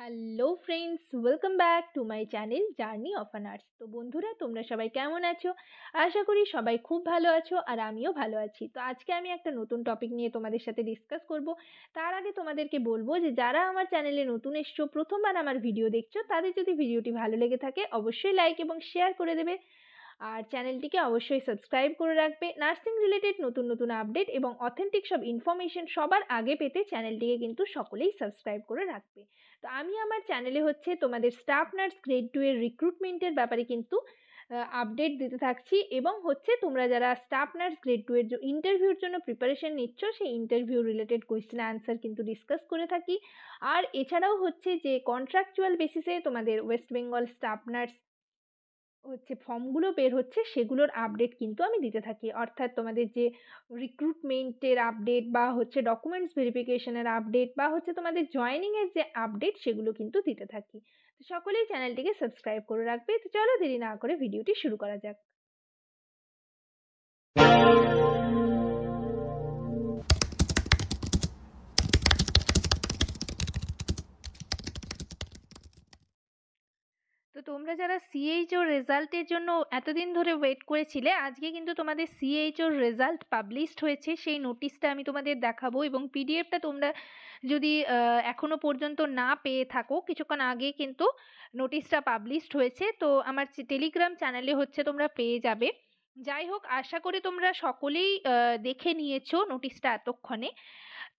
Hello friends, welcome back to my channel journey of an arts. তো বন্ধুরা, তোমরা সবাই কেমন আছো? আশা করি সবাই খুব ভালো আছো আর আমিও ভালো আছি। তো আজকে আমি একটা নতুন টপিক নিয়ে তোমাদের সাথে ডিসকাস করব। তার আগে তোমাদেরকে বলবো যে যারা আমার চ্যানেলে নতুন এসছো, প্রথমবার আমার ভিডিও দেখছো, তাদের যদি ভিডিওটি ভালো লেগে থাকে অবশ্যই লাইক এবং শেয়ার করে দেবে। আর চ্যানেলটিকে অবশ্যই সাবস্ক্রাইব করে রাখবে। নার্সিং রিলেটেড নতুন নতুন আপডেট এবং অথেন্টিক সব ইনফরমেশন সবার আগে পেতে চ্যানেলটিকে কিন্তু সকলেই সাবস্ক্রাইব করে রাখবে। তো আমি আমার চ্যানেলে তোমাদের স্টাফ নার্স গ্রেড 2 এর রিক্রুটমেন্টের ব্যাপারে কিন্তু আপডেট দিতে থাকছি, এবং তোমরা যারা স্টাফ নার্স গ্রেড 2 এর ইন্টারভিউর জন্য প্রিপারেশন নিচ্ছ, সেই ইন্টারভিউ রিলেটেড কোয়েশ্চেন অ্যান্সার কিন্তু ডিসকাস করে থাকি। আর এছাড়াও যে কন্ট্রাকচুয়াল বেসিসে তোমাদের ওয়েস্ট বেঙ্গল স্টাফ নার্স ফর্মগুলো বের হচ্ছে, সেগুলোর আপডেট কিন্তু আমি দিতে থাকি। অর্থাৎ তোমাদের যে রিক্রুটমেন্টের আপডেট বা ডকুমেন্টস ভেরিফিকেশনের আপডেট বা তোমাদের জয়েনিংয়ের যে আপডেট, সেগুলো কিন্তু দিতে থাকি। তো সকলেই চ্যানেলটিকে সাবস্ক্রাইব করে রাখবে। তো চলো দেরি না করে ভিডিওটি শুরু করা যাক। তো তোমরা যারা সিএইচও রেজাল্টের জন্য এতদিন ধরে ওয়েট করেছিলে, আজকে কিন্তু তোমাদের সিএইচও রেজাল্ট পাবলিশড হয়েছে। সেই নোটিশটা আমি তোমাদের দেখাবো, এবং পিডিএফটা তোমরা যদি এখনো পর্যন্ত না পেয়ে থাকো, কিছুক্ষণ আগে কিন্তু নোটিশটা পাবলিশড হয়েছে। তো আমার টেলিগ্রাম চ্যানেলে তোমরা পেয়ে যাবে। যাই হোক, আশা করি তোমরা সকলেই দেখে নিয়েছো নোটিশটা এতক্ষণে।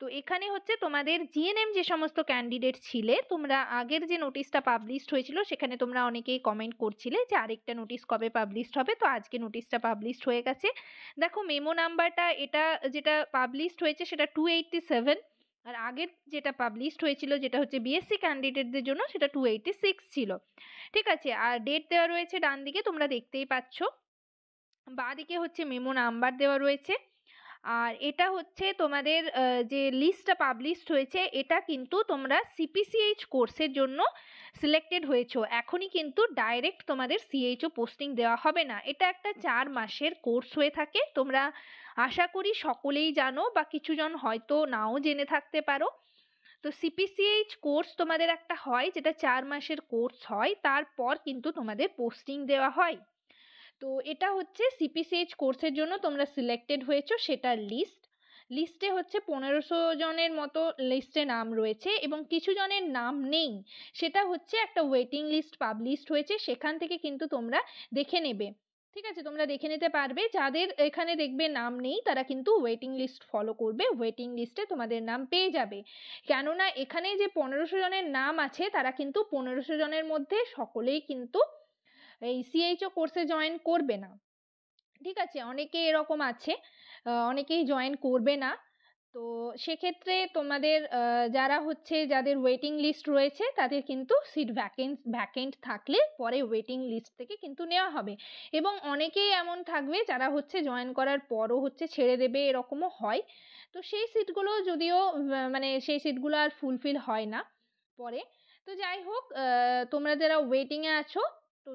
তো এখানে তোমাদের জিএনএম যে সমস্ত ক্যান্ডিডেট ছিলে, তোমরা আগের যে নোটিশটা পাবলিশড হয়েছিল সেখানে তোমরা অনেকেই কমেন্ট করছিলে যে আরেকটা নোটিশ কবে পাবলিশড হবে। তো আজকে নোটিশটা পাবলিশড হয়ে গেছে। দেখো, মেমো নাম্বারটা এটা যেটা পাবলিশড হয়েছে সেটা 287, আর আগের যেটা পাবলিশড হয়েছিল যেটা বিএসসি ক্যান্ডিডেটদের জন্য, সেটা 286 ছিল। ঠিক আছে, আর ডেট দেওয়া রয়েছে ডান দিকে, তোমরা দেখতেই পাচ্ছ। বাঁ দিকে মেমো নাম্বার দেওয়া রয়েছে। আর এটা তোমাদের যে লিস্টটা পাবলিশড হয়েছে, এটা কিন্তু তোমরা সিপিসিএইচ কোর্সের জন্য সিলেক্টেড হয়েছো। এখনই কিন্তু ডাইরেক্ট তোমাদের সিএইচও পোস্টিং দেওয়া হবে না। এটা একটা 4 মাসের কোর্স হয়ে থাকে। তোমরা আশা করি সকলেই জানো, বা কিছুজন হয়তো নাও জেনে থাকতে পারো। তো সিপিসিএইচ কোর্স তোমাদের একটা হয়, যেটা 4 মাসের কোর্স হয়, তারপর কিন্তু তোমাদের পোস্টিং দেওয়া হয়। তো এটা সিপিসিএইচ কোর্সের জন্য তোমরা সিলেক্টেড হয়েছো, সেটার লিস্টে 1500 জনের মতো লিস্টে নাম রয়েছে, এবং কিছু জনের নাম নেই। সেটা একটা ওয়েটিং লিস্ট পাবলিশড হয়েছে, সেখান থেকে কিন্তু তোমরা দেখে নেবে। ঠিক আছে, তোমরা দেখে নিতে পারবে। যাদের এখানে দেখবে নাম নেই, তারা কিন্তু ওয়েটিং লিস্ট ফলো করবে, ওয়েটিং লিস্টে তোমাদের নাম পেয়ে যাবে। কেননা এখানে যে 1500 জনের নাম আছে, তারা কিন্তু 1500 জনের মধ্যে সকলেই কিন্তু এই সিএইচও কোর্সে জয়েন করবে না। ঠিক আছে, অনেকে এরকম আছে, অনেকেই জয়েন করবে না। তো সেক্ষেত্রে তোমাদের যারা যাদের ওয়েটিং লিস্ট রয়েছে, তাদের কিন্তু সিট ভ্যাকেন্ট থাকলে পরে ওয়েটিং লিস্ট থেকে কিন্তু নেওয়া হবে। এবং অনেকেই এমন থাকবে যারা জয়েন করার পরও ছেড়ে দেবে, এরকমও হয়। তো সেই সিটগুলো যদিও মানে সেই সিটগুলো আর ফুলফিল হয় না পরে। তো যাই হোক, তোমরা যারা ওয়েটিংয়ে আছো, তো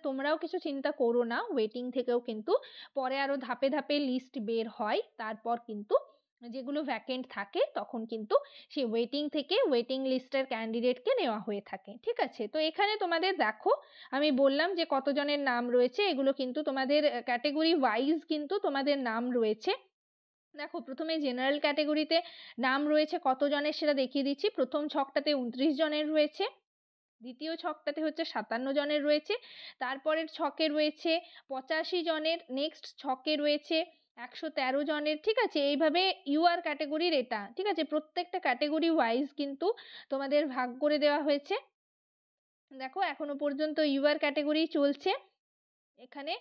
তোমরাও কিছু চিন্তা করো না। ওয়েটিং থেকেও কিন্তু পরে আরো ধাপে ধাপে লিস্ট বের হয়, তারপর কিন্তু যেগুলো ভ্যাকেন্ট থাকে তখন কিন্তু সেই ওয়েটিং থেকে ওয়েটিং লিস্টের ক্যান্ডিডেটকে নেওয়া হয়ে থাকে। ঠিক আছে, তো এখানে তোমাদের দেখো, আমি বললাম যে কতজনের নাম রয়েছে, এগুলো কিন্তু তোমাদের ক্যাটেগরি ওয়াইজ কিন্তু তোমাদের নাম রয়েছে। দেখো, প্রথমে জেনারেল ক্যাটেগরিতে নাম রয়েছে কতজনের সেটা দেখিয়ে দিচ্ছি। প্রথম ছকটাতে 29 জনের রয়েছে, দ্বিতীয় ছকটাতে 57 জনের রয়েছে, তারপরের ছকে রয়েছে 85 জনের, নেক্সট ছকে রয়েছে 113 জনের। ঠিক আছে, এইভাবে ইউআর ক্যাটেগরির এটা। ঠিক আছে, প্রত্যেকটা ক্যাটেগরি ওয়াইজ কিন্তু তোমাদের ভাগ করে দেওয়া হয়েছে। দেখো, এখনো পর্যন্ত ইউআর ক্যাটেগরি চলছে। এখানে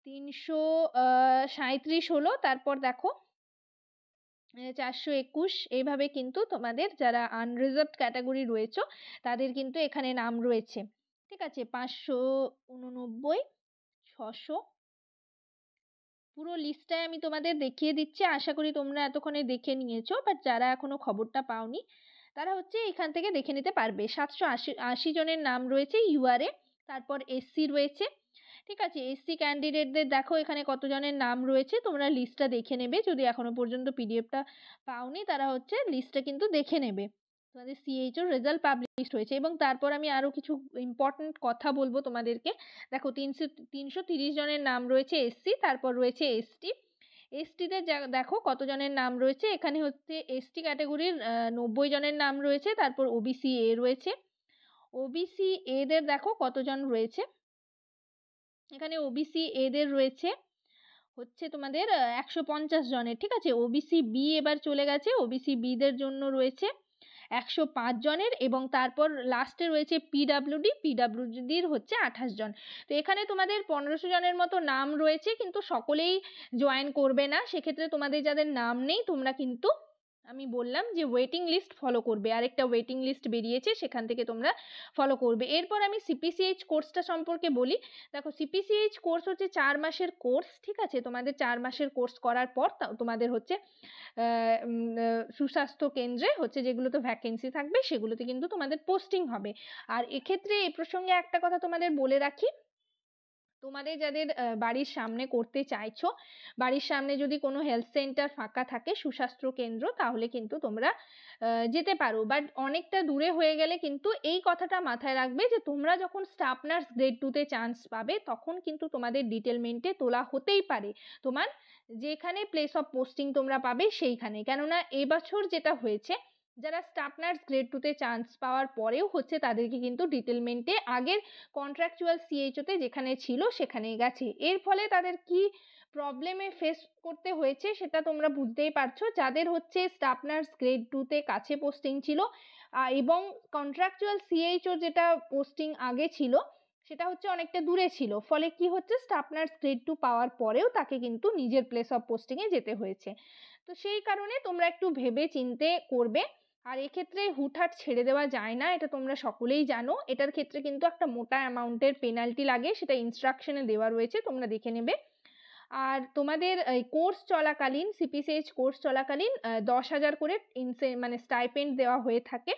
337 হলো, তারপর দেখো 421, এইভাবে কিন্তু তোমাদের যারা আনরিজার্ভড ক্যাটাগরি রয়েছে তাদের কিন্তু এখানে নাম রয়েছে। ঠিক আছে, 589, 600, পুরো লিস্টটাই আমি তোমাদের দেখিয়ে দিচ্ছি। আশা করি তোমরা এতক্ষণে দেখে নিয়েছো, বাট যারা এখনো খবরটা পাওনি তারা এখান থেকে দেখে নিতে পারবে। 780 জনের নাম রয়েছে ইউআরএ। তারপর এসসি রয়েছে। ঠিক আছে, এসসি ক্যান্ডিডেটদের দেখো এখানে কতজনের নাম রয়েছে, তোমরা লিস্টটা দেখে নেবে। যদি এখনো পর্যন্ত পিডিএফটা পাওনি, তারা লিস্টটা কিন্তু দেখে নেবে। তোমাদের সিএইচওর রেজাল্ট পাবলিশড হয়েছে। এবং তারপর আমি আরও কিছু ইম্পর্ট্যান্ট কথা বলবো তোমাদেরকে। দেখো 330 জনের নাম রয়েছে এসসি, তারপর রয়েছে এসটি। এসটিতে দেখো কতজনের নাম রয়েছে। এখানে হচ্ছে এসটি ক্যাটাগরির 90 জনের নাম রয়েছে। তারপর ওবিসি এ রয়েছে। ওবিসি এদের দেখো কতজন রয়েছে। এখানে ওবিসি এদের রয়েছে হচ্ছে তোমাদের 150 জনের, ঠিক আছে। ওবিসি বি এবার চলে গেছে, ওবিসি বিদের জন্য রয়েছে 105 জনের। এবং তারপর লাস্টে রয়েছে পিডাব্লিউডির হচ্ছে 28 জন। তো এখানে তোমাদের 1500 জনের মতো নাম রয়েছে, কিন্তু সকলেই জয়েন করবে না। সেক্ষেত্রে তোমাদের যাদের নাম নেই তোমরা কিন্তু আমি বললাম যে ওয়েটিং লিস্ট ফলো করবে, আরেকটা ওয়েটিং লিস্ট বেরিয়েছে সেখান থেকে তোমরা ফলো করবে। এরপর আমি সিপিসিএইচ কোর্সটা সম্পর্কে বলি। দেখো সিপিসিএইচ কোর্স হচ্ছে 4 মাসের কোর্স, ঠিক আছে। তোমাদের 4 মাসের কোর্স করার পর তোমাদের হচ্ছে সুস্বাস্থ্য কেন্দ্রে হচ্ছে যেগুলোতে ভ্যাকেন্সি থাকবে সেগুলোতে কিন্তু তোমাদের পোস্টিং হবে। আর এক্ষেত্রে এই প্রসঙ্গে একটা কথা তোমাদের বলে রাখি, তোমাদের যাদের বাড়ির সামনে করতে চাইছো, বাড়ির সামনে যদি কোনো হেলথ সেন্টার ফাঁকা থাকে সুস্বাস্থ্য কেন্দ্র, তাহলে কিন্তু তোমরা যেতে পারো। বাট অনেকটা দূরে হয়ে গেলে কিন্তু এই কথাটা মাথায় রাখবে যে তোমরা যখন স্টাফ নার্স গ্রেড 2-তে চান্স পাবে তখন কিন্তু তোমাদের ডিটেলমেন্টে তোলা হতেই পারে তোমার যেখানে প্লেস অফ পোস্টিং তোমরা পাবে সেইখানে। কেননা এবছর যেটা হয়েছে, যারা স্টাফ নার্স গ্রেড 2-তে চান্স পাওয়ার পরেও হচ্ছে তাদেরকে কিন্তু ডিটেলমেন্টে আগের কন্ট্রাকচুয়াল সিএইচওতে যেখানে ছিল সেখানেই গেছে। এর ফলে তাদের কি প্রবলেমে ফেস করতে হয়েছে সেটা তোমরা বুঝতেই পারছো। যাদের হচ্ছে স্টাফ নার্স গ্রেড 2-তে কাছে পোস্টিং ছিল এবং কন্ট্রাকচুয়াল সিএইচও যেটা পোস্টিং আগে ছিল সেটা হচ্ছে অনেকটা দূরে ছিল, ফলে কি হচ্ছে স্টাফ নার্স গ্রেড 2 পাওয়ার পরেও তাকে কিন্তু নিজের প্লেস অফ পোস্টিংয়ে যেতে হয়েছে। তো সেই কারণে তোমরা একটু ভেবে চিন্তে করবে। আর এক্ষেত্রে হুটহাট ছেড়ে দেওয়া যায় না, এটা তোমরা সকলেই জানো। এটার ক্ষেত্রে কিন্তু একটা মোটা অ্যামাউন্টের পেনাল্টি লাগে, সেটা ইনস্ট্রাকশনে দেওয়া রয়েছে, তোমরা দেখে নেবে। আর তোমাদের কোর্স চলাকালীন, সিপিসিএইচ কোর্স চলাকালীন 10,000 করে মানে স্টাইপেন্ড দেওয়া হয়ে থাকে।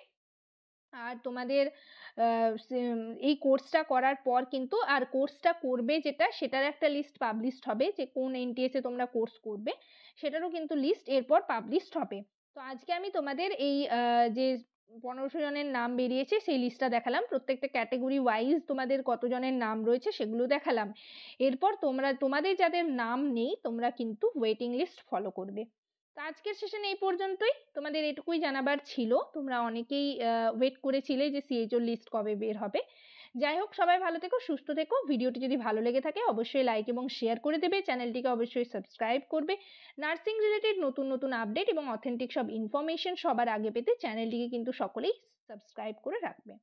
আর তোমাদের এই কোর্সটা করার পর কিন্তু আর কোর্সটা করবে যেটা সেটার একটা লিস্ট পাবলিশড হবে, যে কোন এনটিএস এ তোমরা কোর্স করবে সেটারও কিন্তু লিস্ট এরপর পাবলিশড হবে। তো আজকে আমি তোমাদের এই যে 1500 জনের নাম বেরিয়েছে সেই লিস্টটা দেখালাম, প্রত্যেকটা ক্যাটাগরি ওয়াইজ তোমাদের কতজনের নাম রয়েছে সেগুলো দেখালাম। এরপর তোমাদের যাদের নাম নেই তোমরা কিন্তু ওয়েটিং লিস্ট ফলো করবে। তো আজকের সেশন এই পর্যন্তই, তোমাদের এটুকুই জানাবার ছিল। তোমরা অনেকেই ওয়েট করেছিলে যে সিএইচওর লিস্ট কবে বের হবে। যাই হোক, সবাই ভালো থেকো, সুস্থ থেকো। ভিডিওটি যদি ভালো লেগে থাকে অবশ্যই লাইক এবং শেয়ার করে দেবে, চ্যানেলটিকে অবশ্যই সাবস্ক্রাইব করবে। নার্সিং রিলেটেড নতুন নতুন আপডেট এবং অথেন্টিক সব ইনফরমেশন সবার আগে পেতে চ্যানেলটিকে কিন্তু সকলেই সাবস্ক্রাইব করে রাখবে।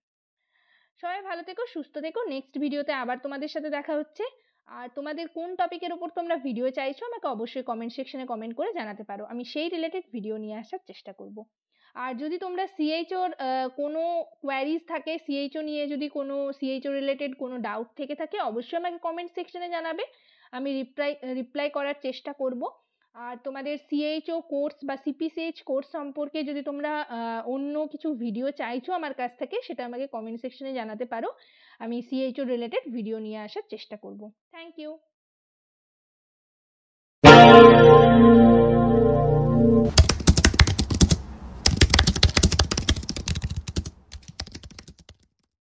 সবাই ভালো থেকো, সুস্থ থেকো। নেক্সট ভিডিওতে আবার তোমাদের সাথে দেখা হচ্ছে। আর তোমাদের কোন টপিকের উপর তোমরা ভিডিও চাইছো আমাকে অবশ্যই কমেন্ট সেকশনে কমেন্ট করে জানাতে পারো, আমি সেই রিলেটেড ভিডিও নিয়ে আসার চেষ্টা করব। আর যদি তোমরা সিএইচওর কোনো কোয়ারিজ থাকে, সিএইচও নিয়ে যদি কোনো সিএইচও রিলেটেড কোনো ডাউট থেকে থাকে অবশ্যই আমাকে কমেন্ট সেকশনে জানাবে, আমি রিপ্লাই করার চেষ্টা করব। আর তোমাদের সিএইচও কোর্স বা সিপিসিএইচ কোর্স সম্পর্কে যদি তোমরা অন্য কিছু ভিডিও চাইছো আমার কাছ থেকে সেটা আমাকে কমেন্ট সেকশনে জানাতে পারো, আমি সিএইচও রিলেটেড ভিডিও নিয়ে আসার চেষ্টা করব। Thank you.